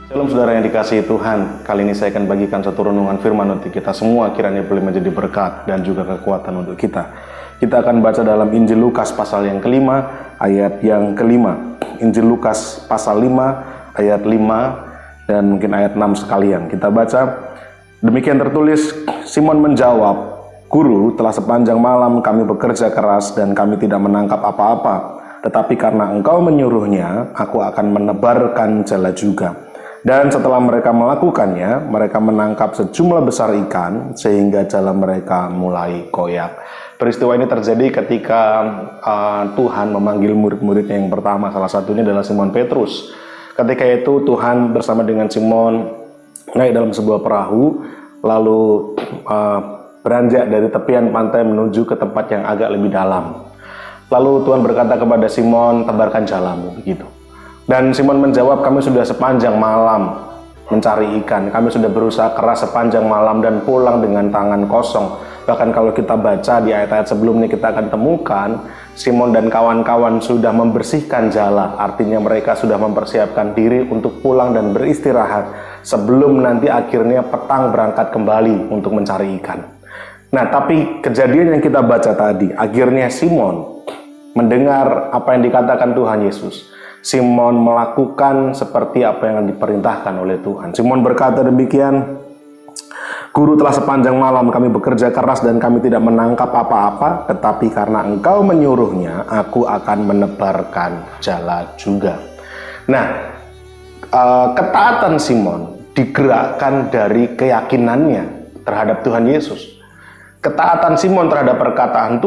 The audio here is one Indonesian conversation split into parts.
Shalom saudara yang dikasihi Tuhan. Kali ini saya akan bagikan satu renungan firman untuk kita semua, kiranya boleh menjadi berkat dan juga kekuatan untuk kita. Kita akan baca dalam Injil Lukas pasal yang kelima, ayat yang kelima. Injil Lukas pasal 5, ayat 5 dan mungkin ayat 6 sekalian. Kita baca, demikian tertulis, Simon menjawab, Guru, telah sepanjang malam kami bekerja keras dan kami tidak menangkap apa-apa. Tetapi karena engkau menyuruhnya, aku akan menebarkan jala juga. Dan setelah mereka melakukannya, mereka menangkap sejumlah besar ikan sehingga jala mereka mulai koyak. Peristiwa ini terjadi ketika Tuhan memanggil murid-muridnya yang pertama. Salah satunya adalah Simon Petrus. Ketika itu Tuhan bersama dengan Simon naik dalam sebuah perahu, lalu beranjak dari tepian pantai menuju ke tempat yang agak lebih dalam. Lalu Tuhan berkata kepada Simon, tebarkan jalamu, begitu. Dan Simon menjawab, kami sudah sepanjang malam mencari ikan. Kami sudah berusaha keras sepanjang malam dan pulang dengan tangan kosong. Bahkan kalau kita baca di ayat-ayat sebelumnya, kita akan temukan Simon dan kawan-kawan sudah membersihkan jala. Artinya mereka sudah mempersiapkan diri untuk pulang dan beristirahat sebelum nanti akhirnya petang berangkat kembali untuk mencari ikan. Nah, tapi kejadian yang kita baca tadi, akhirnya Simon mendengar apa yang dikatakan Tuhan Yesus. Simon melakukan seperti apa yang diperintahkan oleh Tuhan. Simon berkata demikian, Guru, telah sepanjang malam kami bekerja keras dan kami tidak menangkap apa-apa, tetapi karena engkau menyuruhnya, aku akan menebarkan jala juga. Nah, ketaatan Simon digerakkan dari keyakinannya terhadap Tuhan Yesus. Ketaatan Simon terhadap perkataan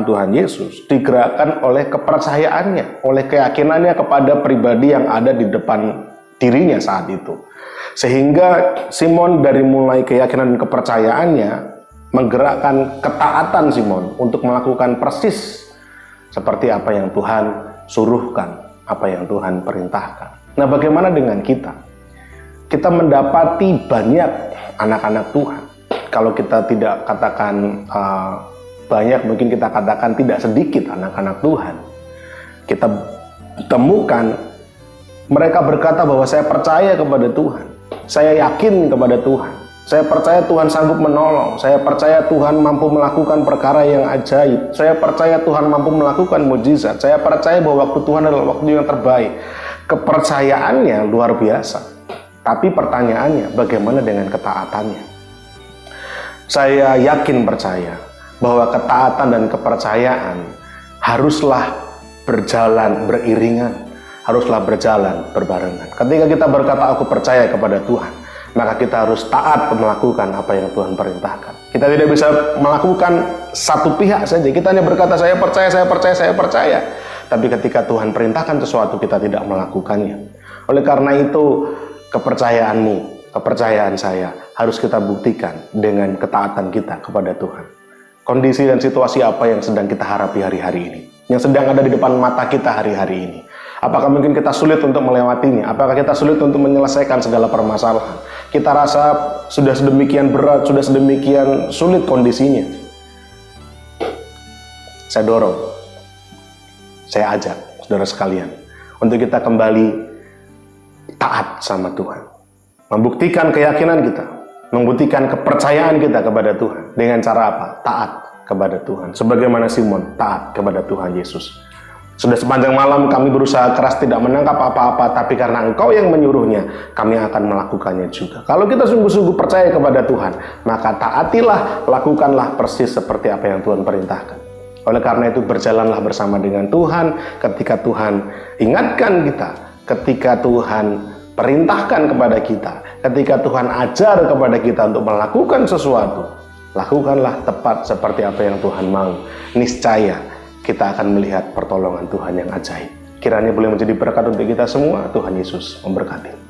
Tuhan Yesus digerakkan oleh kepercayaannya, oleh keyakinannya kepada pribadi yang ada di depan dirinya saat itu. Sehingga Simon dari mulai keyakinan dan kepercayaannya menggerakkan ketaatan Simon untuk melakukan persis seperti apa yang Tuhan suruhkan, apa yang Tuhan perintahkan. Nah, bagaimana dengan kita? Kita mendapati banyak anak-anak Tuhan. Kalau kita tidak katakan banyak, mungkin kita katakan tidak sedikit anak-anak Tuhan. Kita temukan mereka berkata bahwa saya percaya kepada Tuhan, saya yakin kepada Tuhan, saya percaya Tuhan sanggup menolong, saya percaya Tuhan mampu melakukan perkara yang ajaib, saya percaya Tuhan mampu melakukan mujizat, saya percaya bahwa waktu Tuhan adalah waktu yang terbaik. Kepercayaannya luar biasa. Tapi pertanyaannya, bagaimana dengan ketaatannya? Saya yakin percaya bahwa ketaatan dan kepercayaan haruslah berjalan beriringan, haruslah berjalan berbarengan. Ketika kita berkata aku percaya kepada Tuhan, maka kita harus taat melakukan apa yang Tuhan perintahkan. Kita tidak bisa melakukan satu pihak saja. Kita hanya berkata saya percaya, saya percaya, saya percaya. Tapi ketika Tuhan perintahkan sesuatu, kita tidak melakukannya. Oleh karena itu, kepercayaan saya harus kita buktikan dengan ketaatan kita kepada Tuhan. Kondisi dan situasi apa yang sedang kita hadapi hari-hari ini, yang sedang ada di depan mata kita hari-hari ini. Apakah mungkin kita sulit untuk melewatinya? Apakah kita sulit untuk menyelesaikan segala permasalahan? Kita rasa sudah sedemikian berat, sudah sedemikian sulit kondisinya. Saya dorong, saya ajak saudara sekalian untuk kita kembali taat sama Tuhan. Membuktikan keyakinan kita, membuktikan kepercayaan kita kepada Tuhan. Dengan cara apa? Taat kepada Tuhan. Sebagaimana Simon taat kepada Tuhan Yesus. Sudah sepanjang malam kami berusaha keras tidak menangkap apa-apa, tapi karena engkau yang menyuruhnya, kami akan melakukannya juga. Kalau kita sungguh-sungguh percaya kepada Tuhan, maka taatilah, lakukanlah persis seperti apa yang Tuhan perintahkan. Oleh karena itu, berjalanlah bersama dengan Tuhan. Ketika Tuhan ingatkan kita, ketika Tuhan perintahkan kepada kita, ketika Tuhan ajar kepada kita untuk melakukan sesuatu, lakukanlah tepat seperti apa yang Tuhan mau. Niscaya kita akan melihat pertolongan Tuhan yang ajaib. Kiranya boleh menjadi berkat untuk kita semua. Tuhan Yesus memberkati.